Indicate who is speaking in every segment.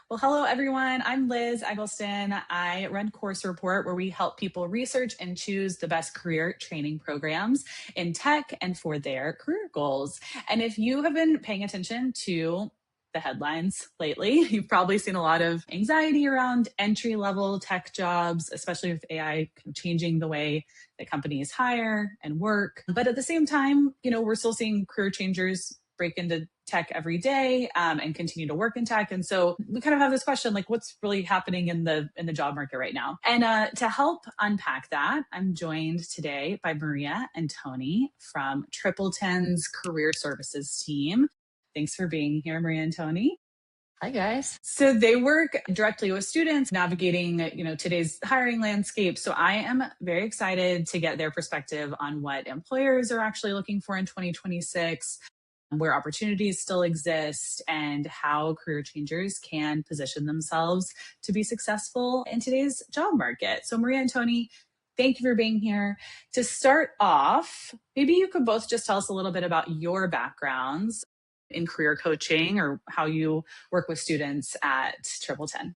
Speaker 1: Well, hello, everyone. I'm Liz Eggleston. I run Course Report, where we help people research and choose the best career training programs in tech and for their career goals. And if you have been paying attention to the headlines lately, you've probably seen a lot of anxiety around entry level tech jobs, especially with AI changing the way that companies hire and work. But at the same time, we're still seeing career changers break into tech every day and continue to work in tech. And so we kind of have this question, like, what's really happening in the job market right now? And to help unpack that, I'm joined today by Maria and Tony from Triple10's Career Services team. Thanks for being here, Maria and Tony.
Speaker 2: Hi, guys.
Speaker 1: So they work directly with students navigating, today's hiring landscape. So I am very excited to get their perspective on what employers are actually looking for in 2026, where opportunities still exist, and how career changers can position themselves to be successful in today's job market. So Maria and Tony, thank you for being here. To start off, maybe you could both just tell us a little bit about your backgrounds in career coaching or how you work with students at Triple10.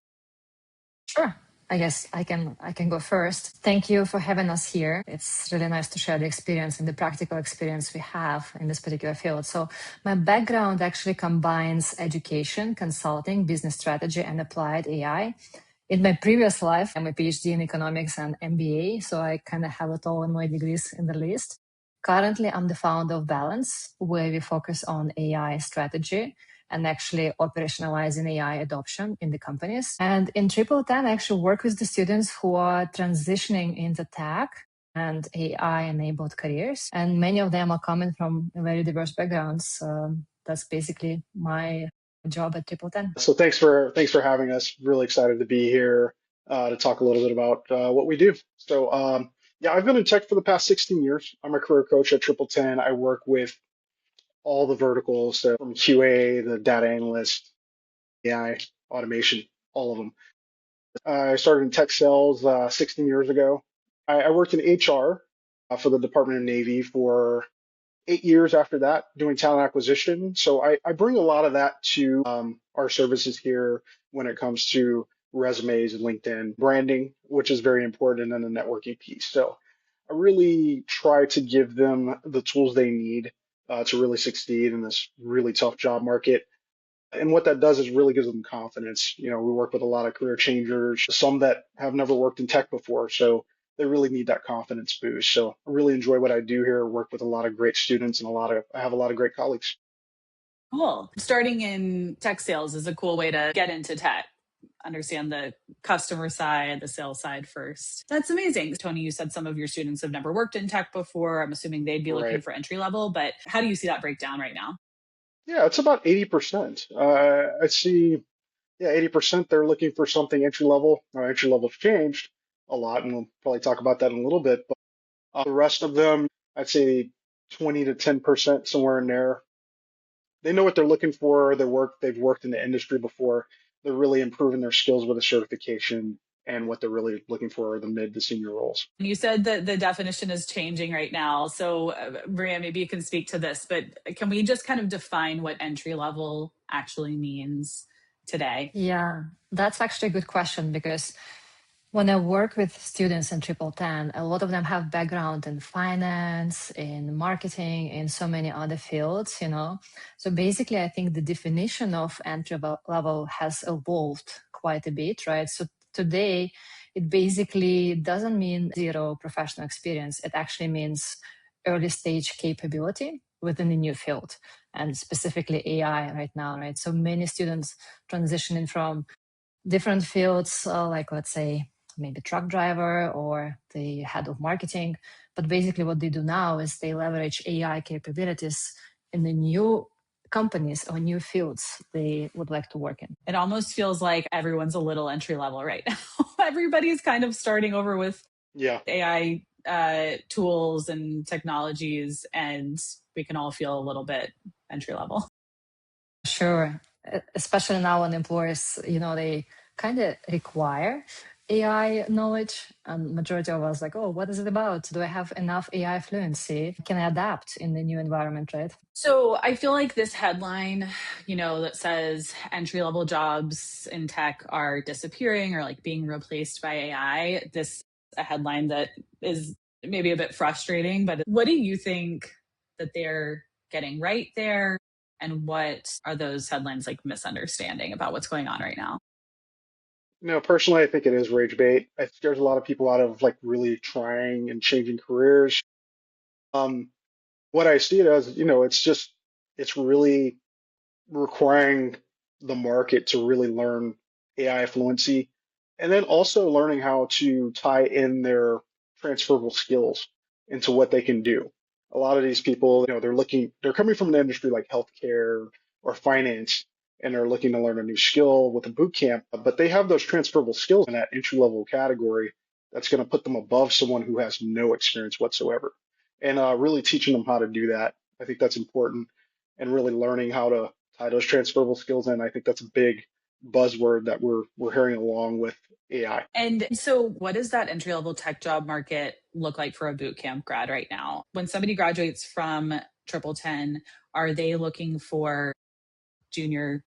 Speaker 2: Sure. I guess I can go first. Thank you for having us here. It's really nice to share the experience and the practical experience we have in this particular field. So my background actually combines education, consulting, business strategy, and applied AI. In my previous life, I'm a PhD in economics and MBA, so I kind of have it all in my degrees in the list. Currently, I'm the founder of Balance, where we focus on AI strategy and actually operationalizing AI adoption in the companies. And in Triple10, I actually work with the students who are transitioning into tech and AI-enabled careers. And many of them are coming from very diverse backgrounds. That's basically my job at Triple10.
Speaker 3: So thanks for having us. Really excited to be here to talk a little bit about what we do. So yeah, I've been in tech for the past 16 years. I'm a career coach at Triple10. I work with all the verticals, so from QA, the data analyst, AI, automation, all of them. I started in tech sales 16 years ago. I worked in HR for the Department of Navy for 8 years after that, doing talent acquisition. So I bring a lot of that to our services here when it comes to resumes and LinkedIn branding, which is very important, and then the networking piece. So I really try to give them the tools they need to really succeed in this really tough job market. And what that does is really gives them confidence. We work with a lot of career changers, some that have never worked in tech before. So they really need that confidence boost. So I really enjoy what I do here, work with a lot of great students and I have a lot of great colleagues.
Speaker 1: Cool. Starting in tech sales is a cool way to get into tech. Understand the customer side, the sales side first. That's amazing. Tony, you said some of your students have never worked in tech before. I'm assuming they'd be looking
Speaker 3: Right.
Speaker 1: for entry level, but how do you see that breakdown right now?
Speaker 3: Yeah, it's about 80%. I see, yeah, 80% they're looking for something entry level. Our entry level's changed a lot, and we'll probably talk about that in a little bit. But the rest of them, I'd say 20 to 10%, somewhere in there. They know what they're looking for. They've worked in the industry before. They're really improving their skills with a certification, and what they're really looking for are the mid to senior roles.
Speaker 1: You said that the definition is changing right now. So, Maria, maybe you can speak to this, but can we just kind of define what entry level actually means today?
Speaker 2: Yeah, that's actually a good question because when I work with students in Triple10, a lot of them have background in finance, in marketing, in so many other fields. So basically, I think the definition of entry level has evolved quite a bit, right? So today, it basically doesn't mean zero professional experience. It actually means early stage capability within a new field, and specifically AI right now, right? So many students transitioning from different fields, like let's say maybe truck driver or the head of marketing. But basically what they do now is they leverage AI capabilities in the new companies or new fields they would like to work in.
Speaker 1: It almost feels like everyone's a little entry level right now. Everybody's kind of starting over with
Speaker 3: Yeah.
Speaker 1: AI tools and technologies, and we can all feel a little bit entry level.
Speaker 2: Sure. Especially now when employers, they kind of require AI knowledge, and majority of us like, oh, what is it about? Do I have enough AI fluency? Can I adapt in the new environment, right?
Speaker 1: So I feel like this headline, that says entry level jobs in tech are disappearing or like being replaced by AI, this a headline that is maybe a bit frustrating, but what do you think that they're getting right there? And what are those headlines like misunderstanding about what's going on right now?
Speaker 3: No, personally, I think it is rage bait. It scares a lot of people out of like really trying and changing careers. Um, what I see it as, it's really requiring the market to really learn AI fluency and then also learning how to tie in their transferable skills into what they can do. A lot of these people, they're coming from an industry like healthcare or finance, and they're looking to learn a new skill with a boot camp, but they have those transferable skills in that entry level category that's going to put them above someone who has no experience whatsoever. And really teaching them how to do that, I think that's important, and really learning how to tie those transferable skills in. I think that's a big buzzword that we're hearing along with AI.
Speaker 1: And so, what does that entry level tech job market look like for a boot camp grad right now? When somebody graduates from Triple Ten, are they looking for junior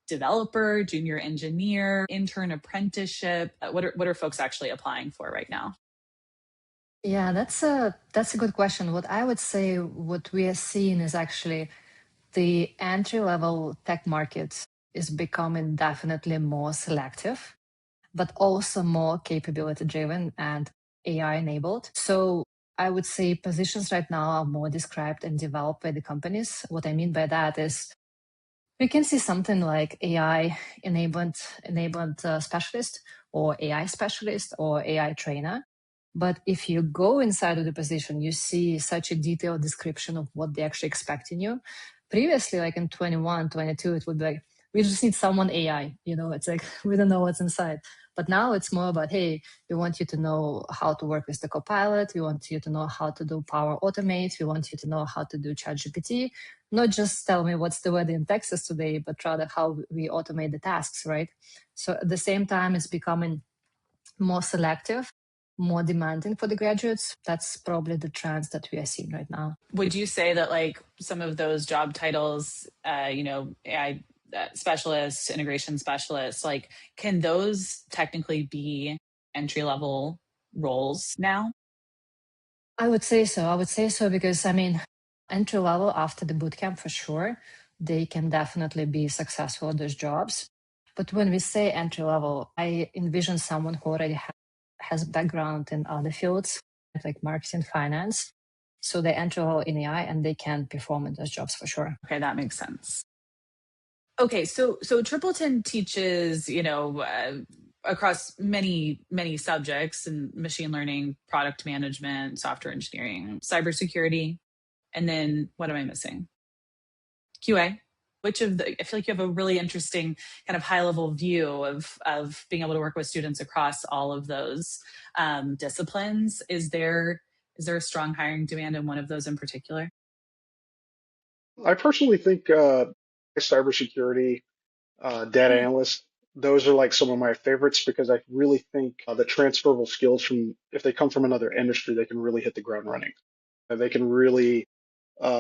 Speaker 1: developer, junior engineer, intern apprenticeship? What are folks actually applying for right now?
Speaker 2: Yeah, that's a good question. What I would say, what we are seeing is actually the entry level tech market is becoming definitely more selective, but also more capability driven and AI enabled. So I would say positions right now are more described and developed by the companies. What I mean by that is we can see something like AI enabled specialist or AI specialist or AI trainer. But if you go inside of the position, you see such a detailed description of what they actually expect in you. Previously, like in 21, 22, it would be like, we just need someone AI, it's like, we don't know what's inside. But now it's more about, hey, we want you to know how to work with the Copilot. We want you to know how to do Power Automate. We want you to know how to do ChatGPT. Not just tell me what's the weather in Texas today, but rather how we automate the tasks, right? So at the same time, it's becoming more selective, more demanding for the graduates. That's probably the trends that we are seeing right now.
Speaker 1: Would you say that like some of those job titles, AI specialists, integration specialists, like can those technically be entry level roles now?
Speaker 2: I would say so. I would say so because, I mean, entry level after the bootcamp for sure, they can definitely be successful at those jobs. But when we say entry level, I envision someone who already has background in other fields like marketing, finance. So they enter level in AI and they can perform in those jobs for sure.
Speaker 1: Okay, that makes sense. Okay, so Tripleton teaches, across many subjects in machine learning, product management, software engineering, cybersecurity, and then what am I missing? QA. Which of the I feel like you have a really interesting kind of high level view of being able to work with students across all of those disciplines. Is there a strong hiring demand in one of those in particular?
Speaker 3: I personally think cybersecurity, data
Speaker 1: Hmm.
Speaker 3: analyst, those are like some of my favorites because I really think the transferable skills from if they come from another industry, they can really hit the ground running. They can really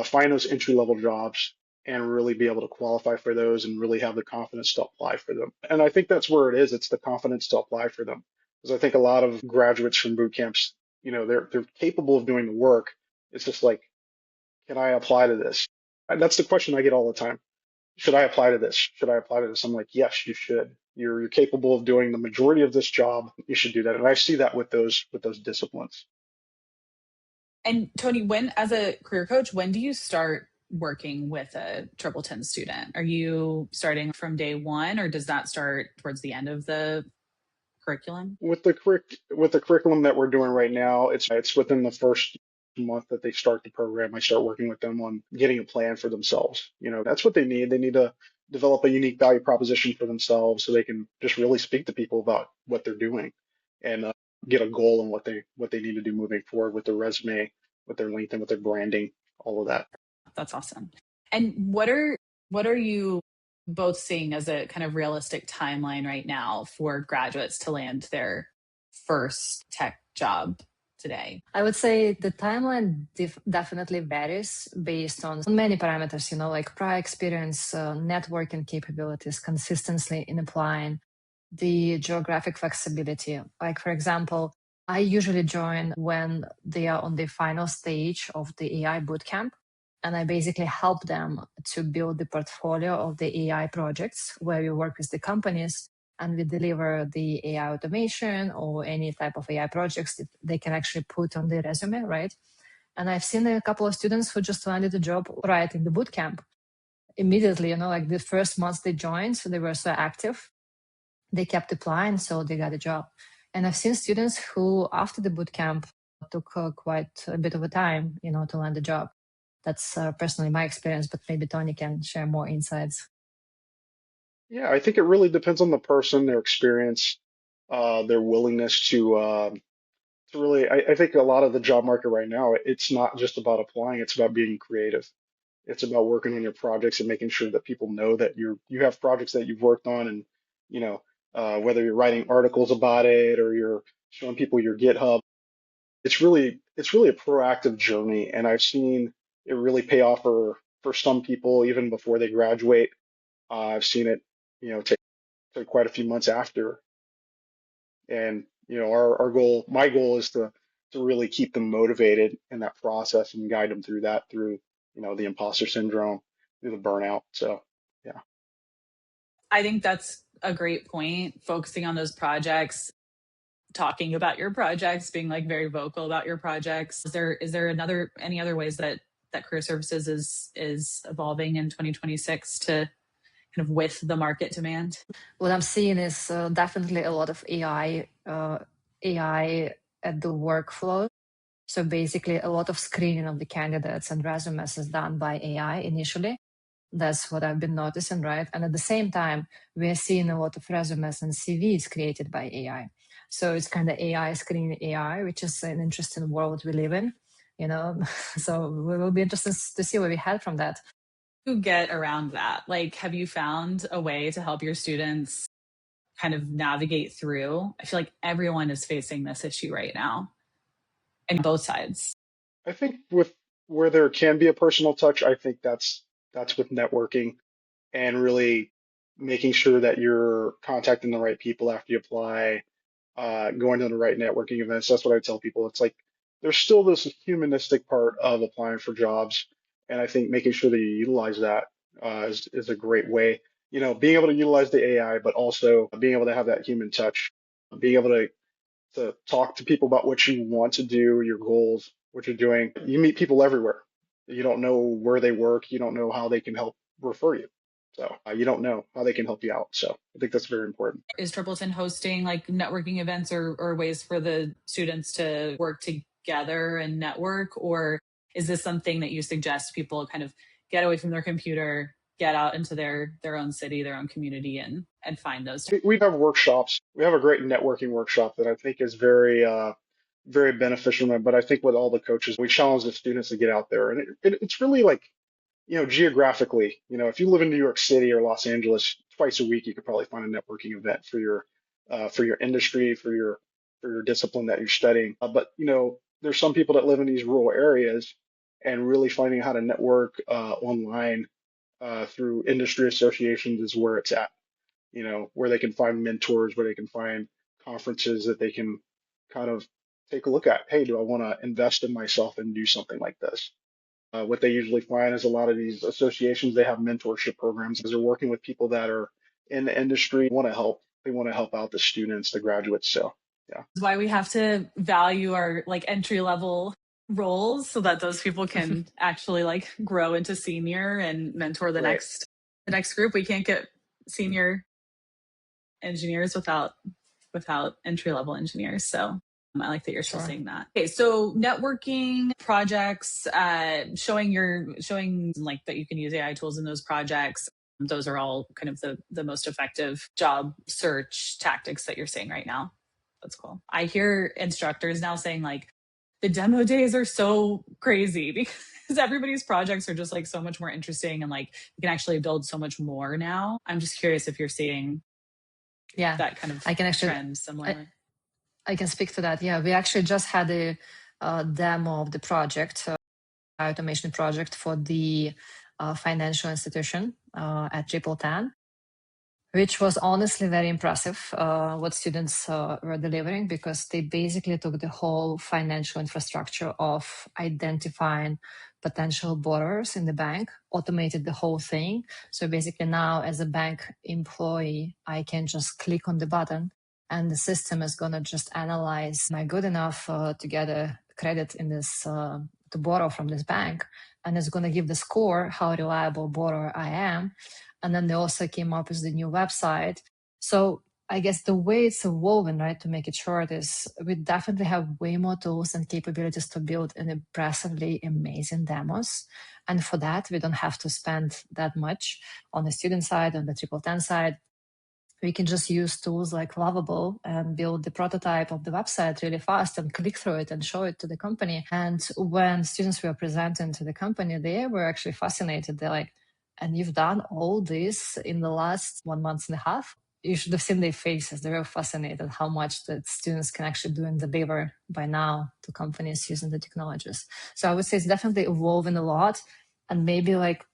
Speaker 3: find those entry level jobs and really be able to qualify for those and really have the confidence to apply for them. And I think that's where it is. It's the confidence to apply for them. Because I think a lot of graduates from boot camps, they're capable of doing the work. It's just like, can I apply to this? And that's the question I get all the time. Should I apply to this? Should I apply to this? I'm like, yes, you should. You're capable of doing the majority of this job. You should do that. And I see that with those disciplines.
Speaker 1: And Tony, when as a career coach, when do you start working with a Triple Ten student? Are you starting from day one, or does that start towards the end of the curriculum?
Speaker 3: With the curriculum that we're doing right now, it's within the first month that they start the program. I start working with them on getting a plan for themselves. That's what they need. They need to develop a unique value proposition for themselves so they can just really speak to people about what they're doing and get a goal on what they need to do moving forward with their resume, with their LinkedIn, with their branding, all of that.
Speaker 1: That's awesome. And what are you both seeing as a kind of realistic timeline right now for graduates to land their first tech job today?
Speaker 2: I would say the timeline definitely varies based on many parameters, like prior experience, networking capabilities, consistency in applying, the geographic flexibility. Like, for example, I usually join when they are on the final stage of the AI bootcamp. And I basically help them to build the portfolio of the AI projects where we work with the companies and we deliver the AI automation or any type of AI projects that they can actually put on their resume, right? And I've seen a couple of students who just landed a job right in the bootcamp immediately, like the first months they joined, so they were so active, they kept applying, so they got a job. And I've seen students who, after the bootcamp, took quite a bit of a time, to land a job. That's personally my experience, but maybe Tony can share more insights.
Speaker 3: Yeah, I think it really depends on the person, their experience, their willingness to really. I think a lot of the job market right now, it's not just about applying; it's about being creative. It's about working on your projects and making sure that people know that you have projects that you've worked on, and you know whether you're writing articles about it or you're showing people your GitHub. It's really a proactive journey, and I've seen it really pay off for some people even before they graduate. I've seen it, take quite a few months after. And our goal, my goal, is to really keep them motivated in that process and guide them through that, through the imposter syndrome, through the burnout. So yeah.
Speaker 1: I think that's a great point, focusing on those projects, talking about your projects, being like very vocal about your projects. Is there any other ways that career services is evolving in 2026 to kind of with the market demand?
Speaker 2: What I'm seeing is definitely a lot of AI at the workflow. So basically, a lot of screening of the candidates and resumes is done by AI initially. That's what I've been noticing, right? And at the same time, we're seeing a lot of resumes and CVs created by AI. So it's kind of AI screening AI, which is an interesting world we live in, So we will be interested to see what we had from that.
Speaker 1: To get around that, like, have you found a way to help your students kind of navigate through? I feel like everyone is facing this issue right now, and both sides.
Speaker 3: I think with where there can be a personal touch, I think that's with networking and really making sure that you're contacting the right people after you apply, going to the right networking events. That's what I tell people. It's like there's still this humanistic part of applying for jobs, and I think making sure that you utilize that is a great way. Being able to utilize the AI, but also being able to have that human touch, being able to talk to people about what you want to do, your goals, what you're doing. You meet people everywhere. You don't know where they work. You don't know how they can help refer you. So you don't know how they can help you out. So I think that's very important.
Speaker 1: Is Tripleton hosting like networking events or ways for the students to work together and network? Or is this something that you suggest people kind of get away from their computer, get out into their own city, their own community, and find those?
Speaker 3: We have workshops. We have a great networking workshop that I think is very beneficial. But I think with all the coaches, we challenge the students to get out there, and it's really like geographically, if you live in New York City or Los Angeles, twice a week, you could probably find a networking event for your industry, for your discipline that you're studying. But there's some people that live in these rural areas, and really finding how to network online through industry associations is where it's at. Where they can find mentors, where they can find conferences that they can kind of take a look at. Hey, do I want to invest in myself and do something like this? What they usually find is a lot of these associations, they have mentorship programs because they're working with people that are in the industry, want to help. They want to help out the students, the graduates. So, yeah.
Speaker 1: That's why we have to value our like entry level roles so that those people can actually like grow into senior and mentor the
Speaker 3: Right.
Speaker 1: next group. We can't get senior engineers without entry level engineers. So I like that you're still saying that. Okay, so networking projects, showing like that you can use AI tools in those projects. Those are all kind of the most effective job search tactics that you're seeing right now. That's cool. I hear instructors now saying like the demo days are so crazy because everybody's projects are just like so much more interesting and like you can actually build so much more now. I'm just curious if you're seeing that kind of
Speaker 2: I can actually
Speaker 1: trend similarly.
Speaker 2: I can speak to that. Yeah, we actually just had a demo of the project, automation project for the financial institution at Triple Ten, which was honestly very impressive what students were delivering, because they basically took the whole financial infrastructure of identifying potential borrowers in the bank, automated the whole thing. So basically now as a bank employee, I can just click on the button and the system is going to just analyze, am I good enough to get a credit in this, to borrow from this bank? And it's going to give the score, how reliable borrower I am. And then they also came up with the new website. So I guess the way it's evolving, right, to make it short, is we definitely have way more tools and capabilities to build an impressively amazing demos. And for that, we don't have to spend that much on the student side, on the Triple Ten side. We can just use tools like Lovable and build the prototype of the website really fast and click through it and show it to the company. And when students were presenting to the company, they were actually fascinated. They're like, and you've done all this in the last 1.5 months? You should have seen their faces. They were fascinated how much that students can actually do and deliver by now to companies using the technologies. So I would say it's definitely evolving a lot. And maybe like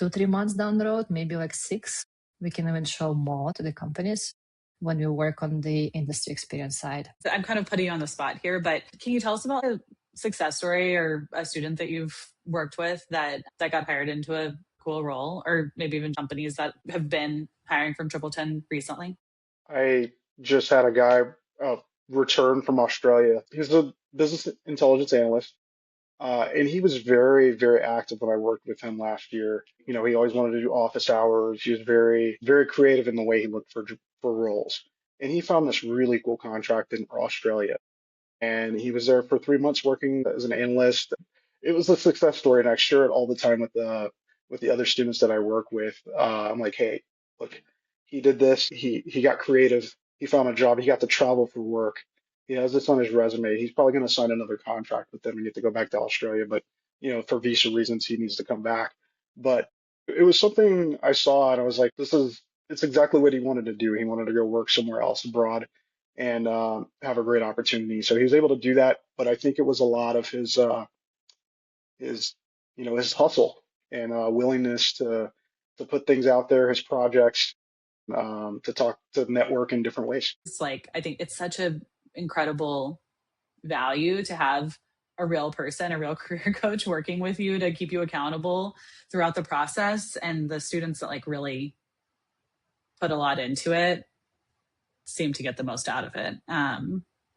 Speaker 2: 2-3 months down the road, maybe like 6, we can even show more to the companies when we work on the industry experience side.
Speaker 1: I'm kind of putting you on the spot here, but can you tell us about a success story or a student that you've worked with that got hired into a cool role, or maybe even companies that have been hiring from Triple Ten recently?
Speaker 3: I just had a guy uh, return from Australia. He's a business intelligence analyst. And he was very, very active when I worked with him last year. You know, he always wanted to do office hours. He was very, very creative in the way he looked for roles. And he found this really cool contract in Australia. And he was there for 3 months working as an analyst. It was a success story, and I share it all the time with the other students that I work with. I'm like, hey, look, he did this. He got creative. He found a job. He got to travel for work. He has this on his resume. He's probably going to sign another contract with them and get to go back to Australia. But you know, for visa reasons, he needs to come back. But it was something I saw, and I was like, it's exactly what he wanted to do. He wanted to go work somewhere else abroad and have a great opportunity. So he was able to do that, but I think it was a lot of his you know his hustle and willingness to put things out there, his projects, to talk to network in different ways.
Speaker 1: It's like, I think it's such a incredible value to have a real person, a real career coach working with you to keep you accountable throughout the process. And the students that like really put a lot into it seem to get the most out of it.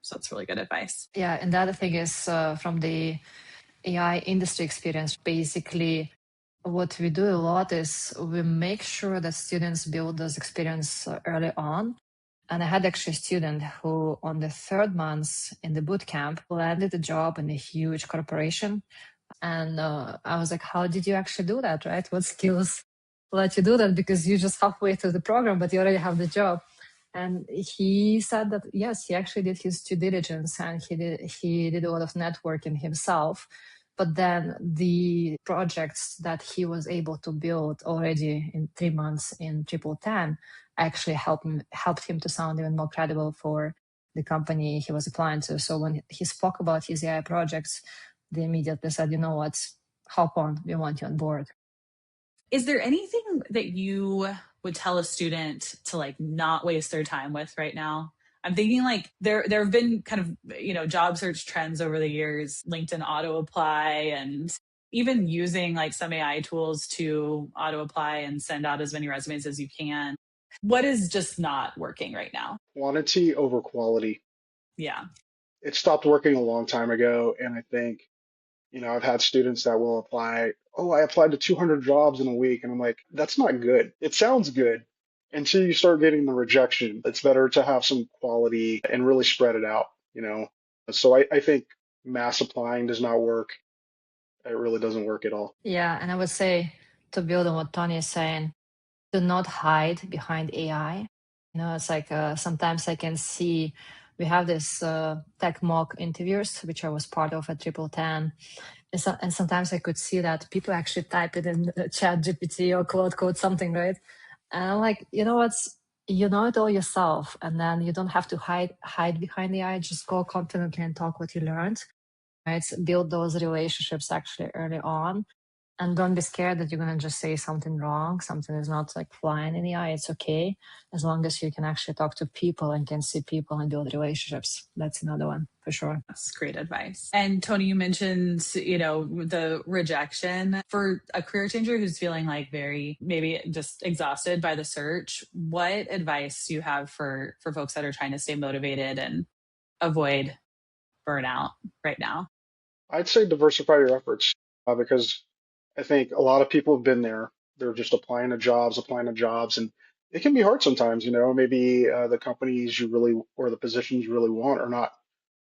Speaker 1: So it's really good advice.
Speaker 2: Yeah, and the other thing is from the AI industry experience, basically what we do a lot is we make sure that students build those experience early on. And I had actually a student who on the 3rd month in the boot camp landed a job in a huge corporation. And I was like, how did you actually do that, right? What skills let you do that? Because you're just halfway through the program, but you already have the job. And he said that, yes, he actually did his due diligence and he did a lot of networking himself. But then the projects that he was able to build already in 3 months in Triple Ten actually helped him to sound even more credible for the company he was applying to. So when he spoke about his AI projects, they immediately said, you know what, hop on, we want you on board.
Speaker 1: Is there anything that you would tell a student to like not waste their time with right now? I'm thinking like there have been kind of, job search trends over the years, LinkedIn auto apply, and even using like some AI tools to auto apply and send out as many resumes as you can. What is just not working right now?
Speaker 3: Quantity over quality.
Speaker 1: Yeah.
Speaker 3: It stopped working a long time ago, and I think I've had students that will apply. Oh, I applied to 200 jobs in a week. And I'm like, that's not good. It sounds good until you start getting the rejection. It's better to have some quality and really spread it out. So I think mass applying does not work. It really doesn't work at all.
Speaker 2: Yeah, and I would say to build on what Tony is saying, do not hide behind AI. It's like sometimes I can see we have this tech mock interviews, which I was part of at Triple Ten. And sometimes I could see that people actually type it in Chat GPT or Claude Code something, right? And I'm like, you know what? you know it all yourself, and then you don't have to hide behind the AI. Just go confidently and talk what you learned, right? Build those relationships actually early on, and don't be scared that you're going to just say something wrong. Something is not like flying in the eye. It's okay, as long as you can actually talk to people and can see people and build relationships. That's another one for sure.
Speaker 1: That's great advice. And Tony, you mentioned, the rejection for a career changer who's feeling like very maybe just exhausted by the search. What advice do you have for folks that are trying to stay motivated and avoid burnout right now?
Speaker 3: I'd say diversify your efforts because I think a lot of people have been there. They're just applying to jobs, and it can be hard sometimes. Maybe the companies you really or the positions you really want are not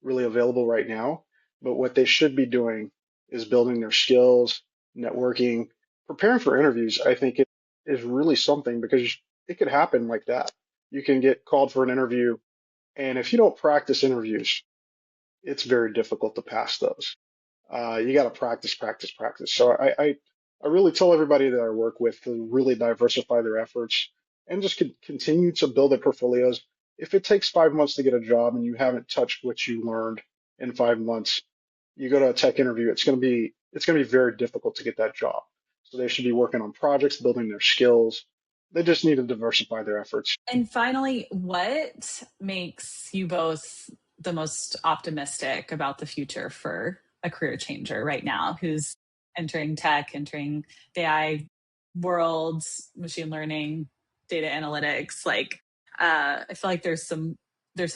Speaker 3: really available right now. But what they should be doing is building their skills, networking, preparing for interviews. I think it is really something because it could happen like that. You can get called for an interview, and if you don't practice interviews, it's very difficult to pass those. You got to practice, practice, practice. So I really tell everybody that I work with to really diversify their efforts and just continue to build their portfolios. If it takes 5 months to get a job and you haven't touched what you learned in 5 months, you go to a tech interview, it's going to be very difficult to get that job. So they should be working on projects, building their skills. They just need to diversify their efforts.
Speaker 1: And finally, what makes you both the most optimistic about the future for a career changer right now who's entering tech, entering the AI world, machine learning, data analytics? I feel like there's some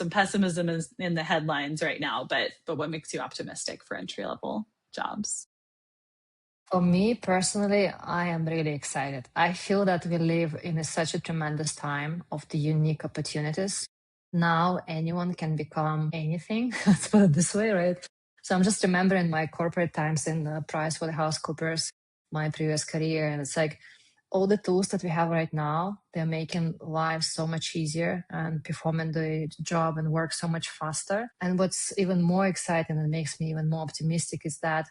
Speaker 1: pessimism in the headlines right now, but what makes you optimistic for entry level jobs?
Speaker 2: For me personally, I am really excited. I feel that we live in such a tremendous time of the unique opportunities. Now anyone can become anything. Let's put it this way, right? So I'm just remembering my corporate times in PricewaterhouseCoopers, my previous career, and it's like all the tools that we have right now, they're making lives so much easier and performing the job and work so much faster. And what's even more exciting and makes me even more optimistic is that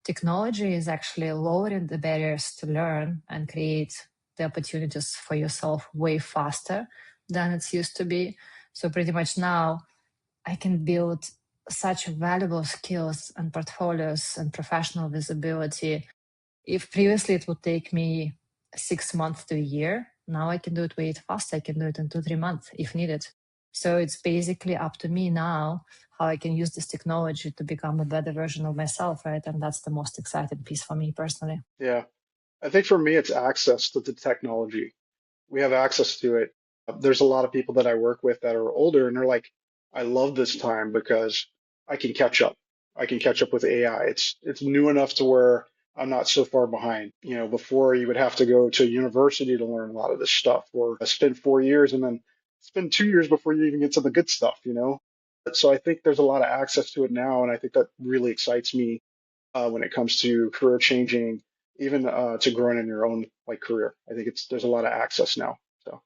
Speaker 2: technology is actually lowering the barriers to learn and create the opportunities for yourself way faster than it's used to be. So pretty much now I can build such valuable skills and portfolios and professional visibility. If previously it would take me 6 months to a year, now I can do it way faster. I can do it in 2-3 months if needed. So it's basically up to me now how I can use this technology to become a better version of myself, right? And that's the most exciting piece for me personally.
Speaker 3: Yeah. I think for me, it's access to the technology. We have access to it. There's a lot of people that I work with that are older and they're like, I love this time because I can catch up. I can catch up with AI. It's new enough to where I'm not so far behind. Before you would have to go to university to learn a lot of this stuff or spend 4 years and then spend 2 years before you even get to the good stuff. So I think there's a lot of access to it now, and I think that really excites me when it comes to career changing, even to growing in your own like career. I think there's a lot of access now. So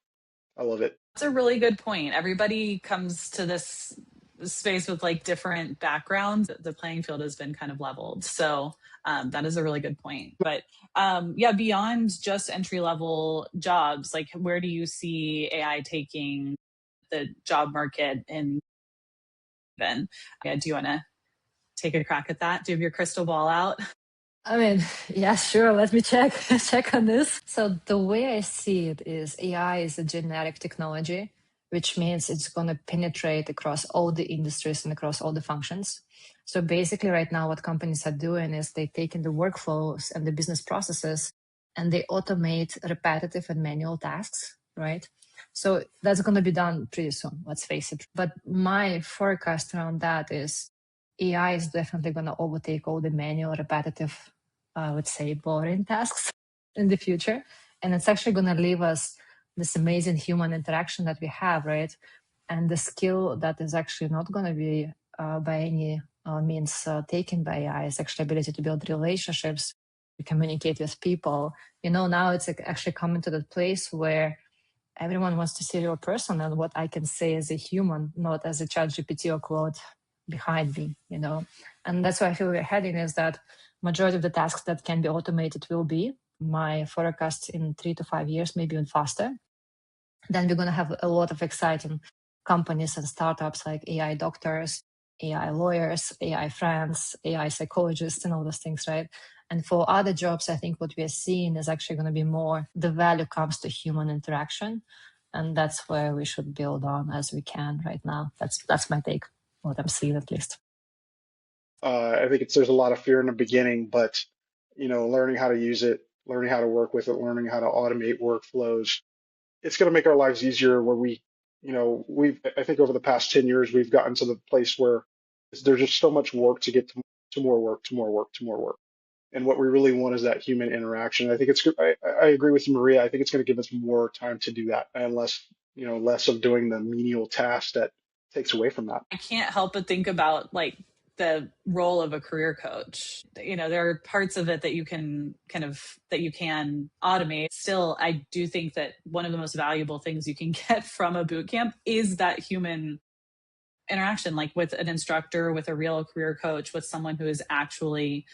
Speaker 3: I love it.
Speaker 1: That's a really good point. Everybody comes to this space with like different backgrounds. The playing field has been kind of leveled. So that is a really good point. But yeah, beyond just entry level jobs, like where do you see AI taking the job market in then? Yeah, do you want to take a crack at that? Do you have your crystal ball out?
Speaker 2: I mean, yeah, sure. Let me check on this. So the way I see it is AI is a generic technology, which means it's going to penetrate across all the industries and across all the functions. So basically right now what companies are doing is they take in the workflows and the business processes and they automate repetitive and manual tasks, right? So that's going to be done pretty soon, let's face it. But my forecast around that is AI is definitely going to overtake all the manual, repetitive, I would say, boring tasks in the future. And it's actually going to leave us this amazing human interaction that we have, right? And the skill that is actually not going to be by any means taken by AI is actually ability to build relationships, to communicate with people. Now it's actually coming to that place where everyone wants to see a real person and what I can say as a human, not as a chat GPT or Claude behind me. And that's where I feel we're heading is that majority of the tasks that can be automated will be. My forecast in 3 to 5 years, maybe even faster. then we're going to have a lot of exciting companies and startups like AI doctors, AI lawyers, AI friends, AI psychologists, and all those things, right? And for other jobs, I think what we are seeing is actually going to be more the value comes to human interaction. And that's where we should build on as we can right now. That's my take, what I'm seeing at least.
Speaker 3: I think there's a lot of fear in the beginning, but learning how to use it, learning how to work with it, learning how to automate workflows, it's going to make our lives easier. Where I think over the past 10 years, we've gotten to the place where there's just so much work to get to more work, to more work, to more work. And what we really want is that human interaction. I think I agree with you, Maria. I think it's going to give us more time to do that and less of doing the menial tasks that takes away from that.
Speaker 1: I can't help but think about like the role of a career coach. There are parts of it that you can automate. Still, I do think that one of the most valuable things you can get from a boot camp is that human interaction, like with an instructor, with a real career coach, with someone who is actually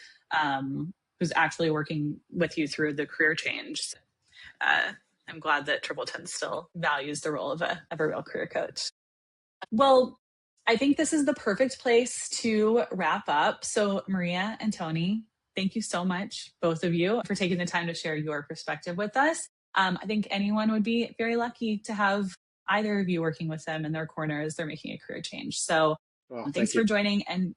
Speaker 1: working with you through the career change. I'm glad that Triple Ten still values the role of a real career coach. Well, I think this is the perfect place to wrap up. So, Maria and Tony, thank you so much, both of you, for taking the time to share your perspective with us. I think anyone would be very lucky to have either of you working with them in their corner as they're making a career change. So, thanks for joining, and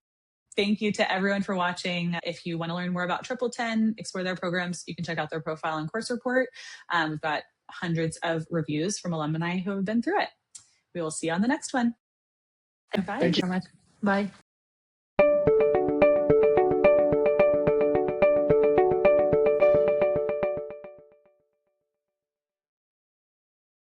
Speaker 1: thank you to everyone for watching. If you want to learn more about Triple Ten, explore their programs, you can check out their profile on Course Report. We've got hundreds of reviews from alumni who have been through it. We will see you on the next one.
Speaker 2: Bye. Thank you so much. Bye.